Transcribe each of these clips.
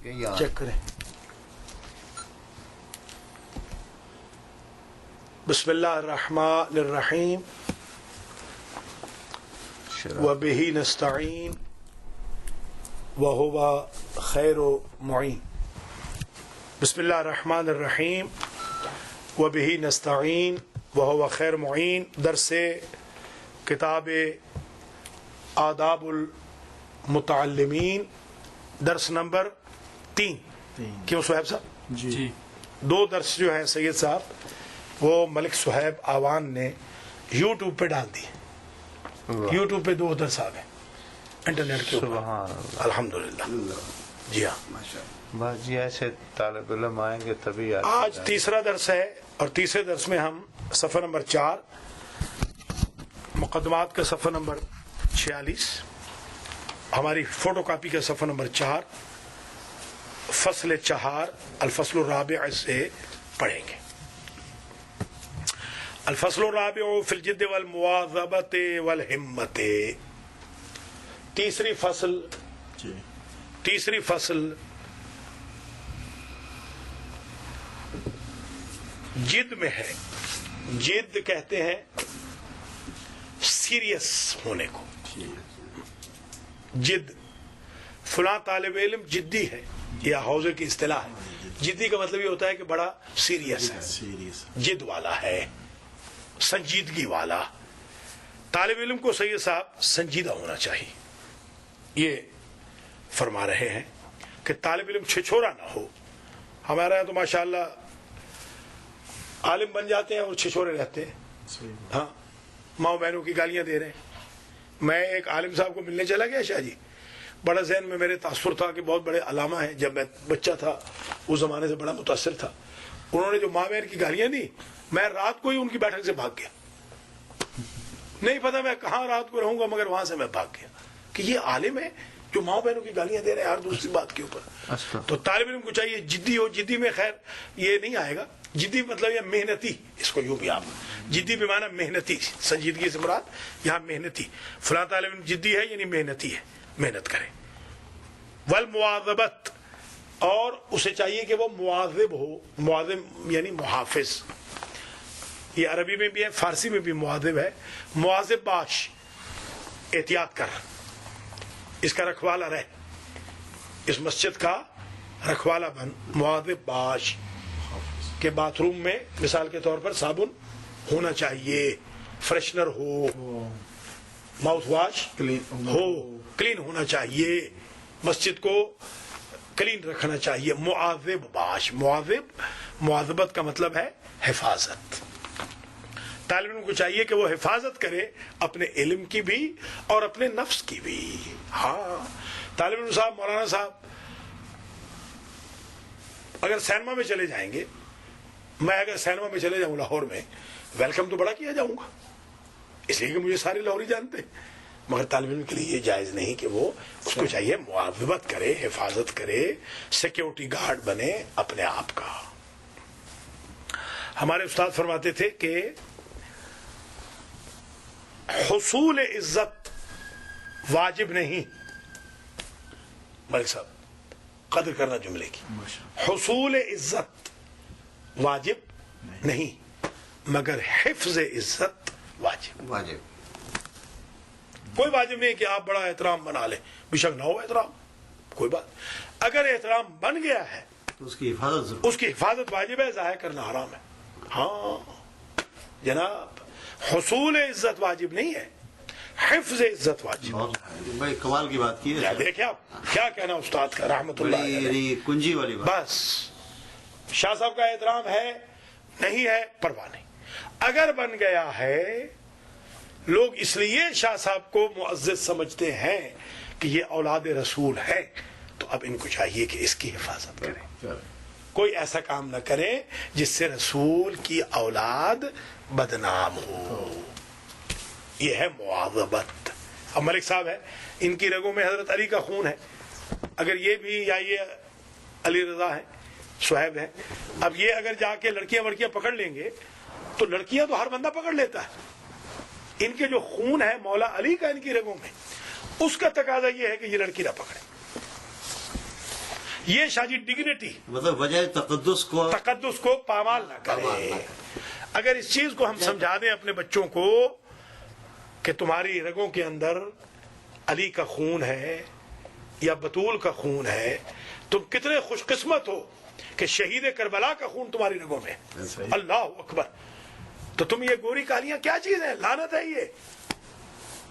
Check کریں. بسم اللہ الرحمن الرحیم وبہ نستعین وہو خیر معین. بسم اللہ الرحمن الرحیم وبہ نستعین وہو خیر معین. درس کتاب آداب المتعلمین، درس نمبر 3. کیوں صہیب صاحب؟ جی 2 درس جو ہیں سید صاحب وہ ملک صہیب آوان نے یوٹیوب پہ ڈال دی. یوٹیوب پہ 2 درس آ گئے انٹرنیٹ کے اوپر. الحمدللہ. جی ہاں بس جی ایسے طالب علم آئیں گے تبھی. آج تیسرا درس ہے اور تیسرے درس میں ہم صفحہ نمبر 4 مقدمات کا صفحہ نمبر 46 ہماری فوٹو کاپی کا صفحہ نمبر 4 فصل 4 الفصل الرابع سے پڑھیں گے. الفصل الرابع فی الجد والمواظبۃ والہمۃ. تیسری فصل جد میں ہے. جد کہتے ہیں سیریس ہونے کو. جد فلاں طالب علم جدی ہے، یہ حوزے کی اصطلاح ہے. جدی کا مطلب یہ ہوتا ہے کہ بڑا سیریس ہے، جد والا ہے، سنجیدگی والا. طالب علم کو سید صاحب سنجیدہ ہونا چاہیے. یہ فرما رہے ہیں کہ طالب علم چھچورا نہ ہو. ہمارے یہاں تو ماشاءاللہ عالم بن جاتے ہیں اور چھچورے رہتے ہیں. ہاں ماؤں بہنوں کی گالیاں دے رہے ہیں. میں ایک عالم صاحب کو ملنے چلا گیا شاہ جی. بڑا ذہن میں میرے تاثر تھا کہ بہت بڑے علامہ ہیں. جب میں بچہ تھا اس زمانے سے بڑا متاثر تھا. انہوں نے جو ماں بہن کی گالیاں دی، میں رات کو ہی ان کی بیٹھک سے بھاگ گیا. نہیں پتا میں کہاں رات کو رہوں گا، مگر وہاں سے میں بھاگ گیا کہ یہ عالم ہے جو ماں بہنوں کی گالیاں دے رہے ہیں ہر دوسری بات کے اوپر. تو طالب علم کو چاہیے جدی ہو. جدی میں خیر یہ نہیں آئے گا. جدی مطلب یہ محنتی، اس کو یوں بھی آپ جدی بھی معنی محنتی، سنجیدگی سے مراد یہاں محنتی. فلاں طالب علم جدی ہے یعنی محنتی ہے، محنت کرے. والمواظبت، اور اسے چاہیے کہ وہ مواظب ہو. مواظب یعنی محافظ. یہ عربی میں بھی ہے، فارسی میں بھی مواظب ہے. مواظب باش، احتیاط کر، اس کا رکھوالا رہ، اس مسجد کا رکھوالا بن. مواظب باش کہ باتھ روم میں مثال کے طور پر صابن ہونا چاہیے، فریشنر ہو، ماؤتھ واش ہو، کلین ہونا چاہیے، مسجد کو کلین رکھنا چاہیے. مواظب باش. مواظبت کا مطلب ہے حفاظت. طالب علم کو چاہیے کہ وہ حفاظت کرے اپنے علم کی بھی اور اپنے نفس کی بھی. ہاں طالب علم صاحب، مولانا صاحب اگر سینما میں چلے جائیں گے، میں اگر سینما میں چلے جاؤں لاہور میں، ویلکم تو بڑا کیا جاؤں گا اس لیے کہ مجھے سارے لاہوری جانتے ہیں. مگر طالب علم کے لیے یہ جائز نہیں کہ وہ، اس کو چاہیے مواظبت کرے، حفاظت کرے، سیکیورٹی گارڈ بنے اپنے آپ کا. ہمارے استاد فرماتے تھے کہ حصول عزت واجب نہیں. ملک صاحب قدر کرنا جملے کی. حصول عزت واجب نہیں مگر حفظ عزت واجب. کوئی واجب نہیں کہ آپ بڑا احترام بنا لیں، بے شک نہ ہو احترام، کوئی بات. اگر احترام بن گیا ہے تو اس کی حفاظت واجب ہے، ضائع کرنا حرام ہے. ہاں جناب، حصول عزت واجب نہیں ہے، حفظ عزت واجب. بھائی کمال کی بات کی ہے. دیکھیں آپ کیا کہنا استاد کا رحمت اللہ علیہ. کنجی والی بات. بس شاہ صاحب کا احترام ہے نہیں ہے پرواہ نہیں. اگر بن گیا ہے، لوگ اس لیے شاہ صاحب کو معزز سمجھتے ہیں کہ یہ اولاد رسول ہے، تو اب ان کو چاہیے کہ اس کی حفاظت کریں. کوئی ایسا کام نہ کریں جس سے رسول کی اولاد بدنام ہو. یہ ہے مواظبت. اب ملک صاحب ہے، ان کی رگوں میں حضرت علی کا خون ہے. اگر یہ بھی، یا یہ علی رضا ہے، صہیب ہے، اب یہ اگر جا کے لڑکیاں پکڑ لیں گے تو لڑکیاں تو ہر بندہ پکڑ لیتا ہے. ان کے جو خون ہے مولا علی کا ان کی رگوں میں، اس کا تقاضا یہ ہے کہ یہ لڑکی نہ پکڑے. یہ شاجی ڈگنیٹی مطلب وجہ تقدس کو پامال نہ کرے. اگر اس چیز کو ہم سمجھا دیں اپنے بچوں کو کہ تمہاری رگوں کے اندر علی کا خون ہے یا بطول کا خون ہے, تم کتنے خوش قسمت ہو کہ شہید کربلا کا خون تمہاری رگوں میں. اللہ اکبر. تو تم یہ گوری کالیاں کیا چیز ہے؟ لعنت ہے.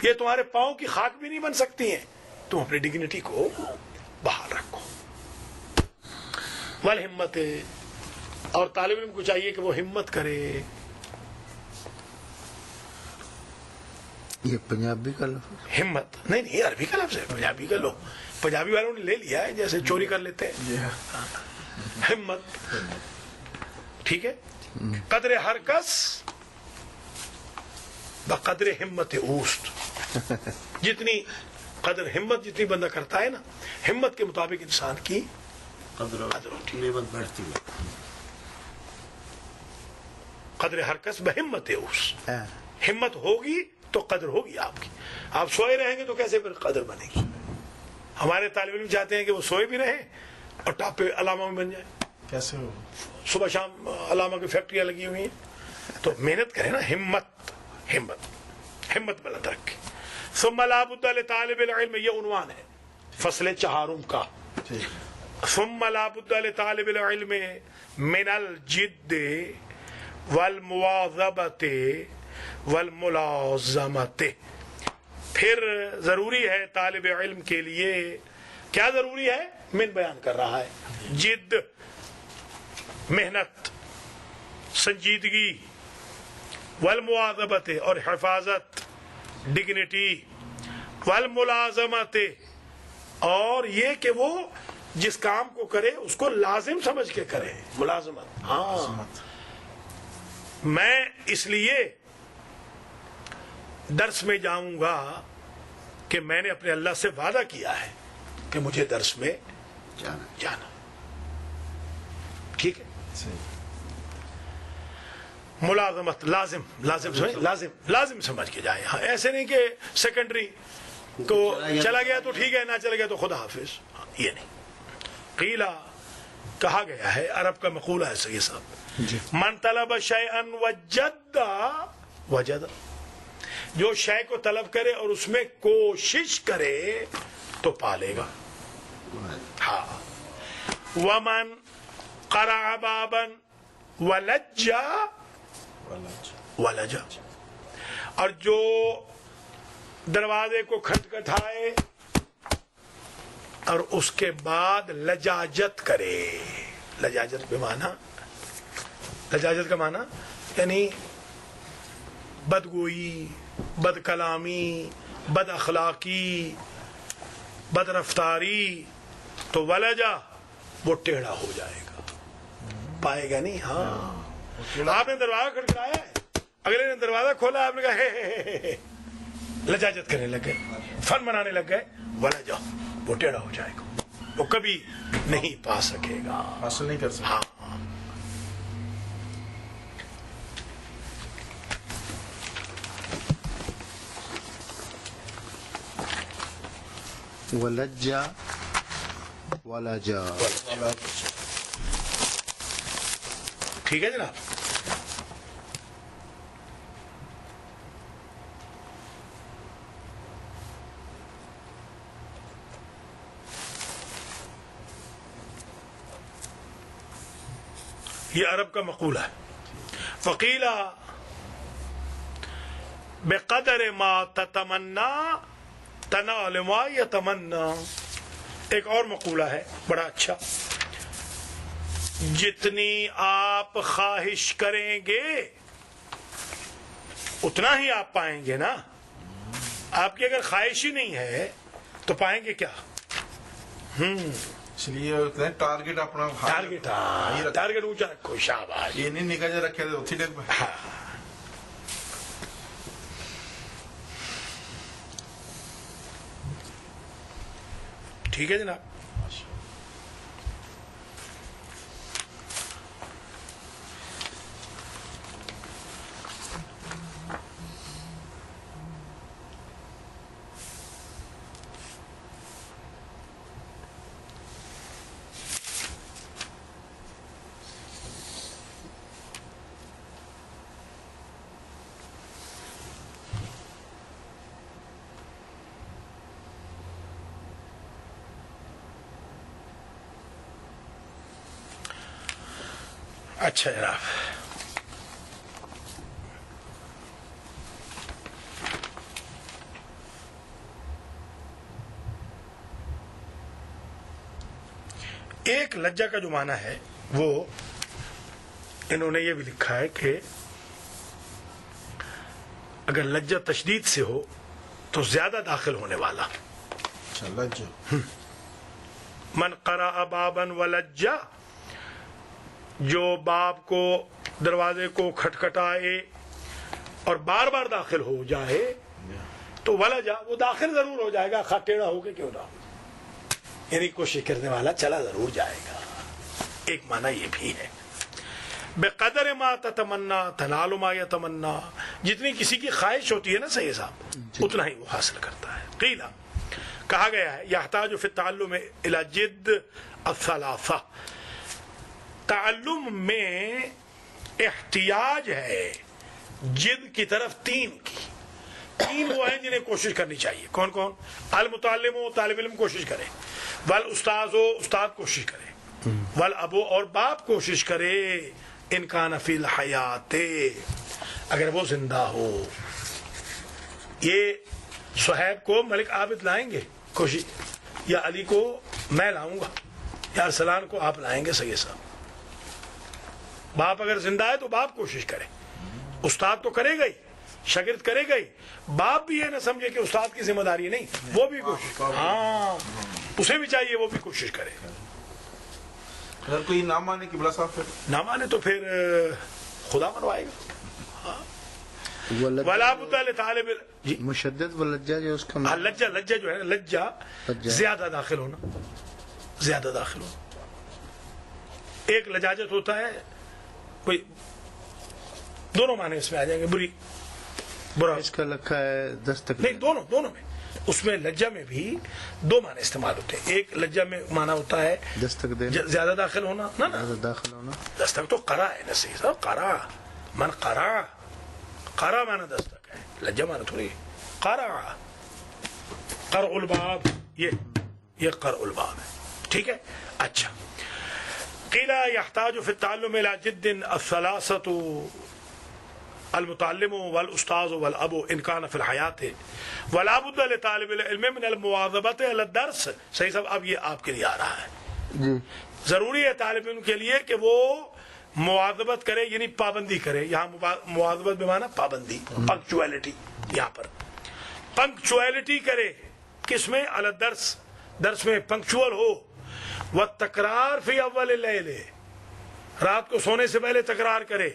یہ تمہارے پاؤں کی خاک بھی نہیں بن سکتی ہیں. تم اپنی ڈگنیٹی کو بحال رکھو. والہمت, اور طالب علم کو چاہیے کہ وہ ہمت کرے. یہ پنجابی کا لفظ ہمت نہیں, عربی کا لفظ ہے. پنجابی کا لو, پنجابی والوں نے لے لیا ہے جیسے چوری کر لیتے ہیں. ہمت, ٹھیک ہے. قدر ہر کس بقدر ہمت اوست. جتنی قدر ہمت جتنی بندہ کرتا ہے نا, ہمت کے مطابق انسان کی قدر ہوتی ہے. قدر ہر کس بہمت اوست. ہمت ہوگی تو قدر ہوگی آپ کی. آپ سوئے رہیں گے تو کیسے پھر قدر بنے گی؟ ہمارے طالب علم چاہتے ہیں کہ وہ سوئے بھی رہیں اور ٹاپ پہ علامہ میں بن جائیں. کیسے ہو؟ صبح شام علامہ کی فیکٹریاں لگی ہوئی ہیں. تو محنت کریں نا. ہمت بلند رکھیں. ثم لا بد لطالب العلم, یہ عنوان ہے فصل چہارم کا. ثم لا بد لطالب العلم من الجد والمواظبت والملازمت. پھر ضروری ہے طالب علم کے لیے, کیا ضروری ہے؟ من بیان کر رہا ہے. جد محنت, سنجیدگی, والمواظبت اور حفاظت, ڈگنیٹی, والملازمت اور یہ کہ وہ جس کام کو کرے اس کو لازم سمجھ کے کرے. ملازمت, ہاں. میں اس لیے درس میں جاؤں گا کہ میں نے اپنے اللہ سے وعدہ کیا ہے کہ مجھے درس میں جانا. ٹھیک ہے. ملازمت, لازم سمجھ کے جائے. ہاں, ایسے نہیں کہ سیکنڈری کو چلا گیا تو ٹھیک ہے, نہ چلا گیا تو خدا حافظ. یہ نہیں. قیلا, کہا گیا ہے, عرب کا مقولہ ہے سید صاحب, من طلب شیئا وجد. جو شے کو طلب کرے اور اس میں کوشش کرے تو پالے گا. ہاں. ومن قرع بابا ولجا, اور جو دروازے کو کھٹکھٹائے اور اس کے بعد لجاجت کرے. لجاجت کا معنی یعنی بدگوئی, بد کلامی, بد اخلاقی, بد رفتاری. تو ولجا, وہ ٹیڑھا ہو جائے گا, پائے گا نہیں. ہاں, آپ نے دروازہ کھٹکھٹایا ہے, اگلے نے دروازہ کھولا, آپ نے کہا لجاجت کرنے لگ گئے, فن منانے لگ گئے, ولجا, وہ ٹیڑھا ہو جائے گا, وہ کبھی نہیں پا سکے گا, حاصل نہیں کر سکے. ہاں. ولجا ولجا. ٹھیک ہے جناب. یہ عرب کا مقولہ ہے. فقیلا بقدر ما تتمنا تنال ما یتمنا. ایک اور مقولہ ہے بڑا اچھا, جتنی آپ خواہش کریں گے اتنا ہی آپ پائیں گے نا. آپ کی اگر خواہش ہی نہیں ہے تو پائیں گے کیا؟ اس لیے ٹارگیٹ اپنا ٹارگیٹ اونچا رکھو. شاباش. یہ نہیں نکل رکھے تو ٹھیک ہے جناب. اچھا جناب، ایک لجہ کا جو معنی ہے وہ انہوں نے یہ بھی لکھا ہے کہ اگر لجہ تشدید سے ہو تو زیادہ داخل ہونے والا. اچھا لجہ. من قرأ بابا ولجہ، جو باب کو دروازے کو کھٹکھٹائے اور بار بار داخل ہو جائے تو ولجہ، وہ داخل ضرور ہو جائے گا، خواہ ٹیڑھا ہو کے کیوں نہ ہو، یعنی کوشش کرنے والا چلا ضرور جائے گا. ایک معنی یہ بھی ہے. بقدر ما تتمنا تنال ما یتمنا، جتنی کسی کی خواہش ہوتی ہے نا صحیح صاحب، اتنا ہی وہ حاصل کرتا ہے. قیلا، کہا گیا ہے یحتاج فی التعلم الی جد الثلاثہ، تعلم میں احتیاج ہے جد کی طرف تین کی. تین وہ ہیں جنہیں کوشش کرنی چاہیے. کون کون؟ المتعلم ہو، طالب علم کوشش کرے، والاستاذ ہو، استاد کوشش کرے، والابو اور باپ کوشش کرے، ان کان فی الحیات، اگر وہ زندہ ہو. یہ صہیب کو ملک عابد لائیں گے کوشش، یا علی کو میں لاؤں گا، یا ارسلان کو آپ لائیں گے. صحیح صاحب، باپ اگر زندہ ہے تو باپ کوشش کرے، استاد تو کرے گا ہی، شاگرد کرے گا ہی. باپ بھی یہ نہ سمجھے کہ استاد کی ذمہ داری نہیں، وہ بھی کوشش، ہاں اسے بھی چاہیے وہ بھی کوشش کرے. اگر کوئی نہ مانے قبلہ صاحب، پھر نہ مانے تو پھر خدا منوائے گا. ولا بد لطالب، جی مشدد ولجہ جو اس کا معنی لجہ، لجہ جو ہے نا، لجہ لجہ. زیادہ داخل ہونا، زیادہ داخل ہونا. ایک لجاجت ہوتا ہے، کوئی دونوں معنی اس میں آ جائیں گے، بری برا اس کا لکھا ہے دستک نہیں، دونوں میں. اس میں لجہ میں بھی دو معنی استعمال ہوتے ہیں. ایک لجہ میں معنی ہوتا ہے دستک دینا، زیادہ داخل ہونا، نا زیادہ داخل ہونا. دستک تو قرا ہے نا صحیح صاحب، قرا من قرا، قرا معنی دستک ہے، لجہ معنی تھوڑی. قرا قرع الباب، یہ قرع الباب ہے. ٹھیک ہے. اچھا، قیل یحتاج فی التعلم الی جد الثلاثة، المتعلم والاستاذ والاب ان کان فی الحیات، ولا بد لطالب العلم من المواظبۃ علی الدرس. صحیح صاحب، اب یہ آپ کے لیے آ رہا ہے. جی ضروری ہے طالب علم کے لیے کہ وہ مواظبت کرے، یعنی پابندی کرے. یہاں مواظبت بمعنی پابندی، پنکچویلٹی. یہاں پر پنکچویلٹی کرے، کس میں؟ علی الدرس، درس میں پنکچوئل ہو. والتکرار فی اول اللیل، رات کو سونے سے پہلے تکرار کرے.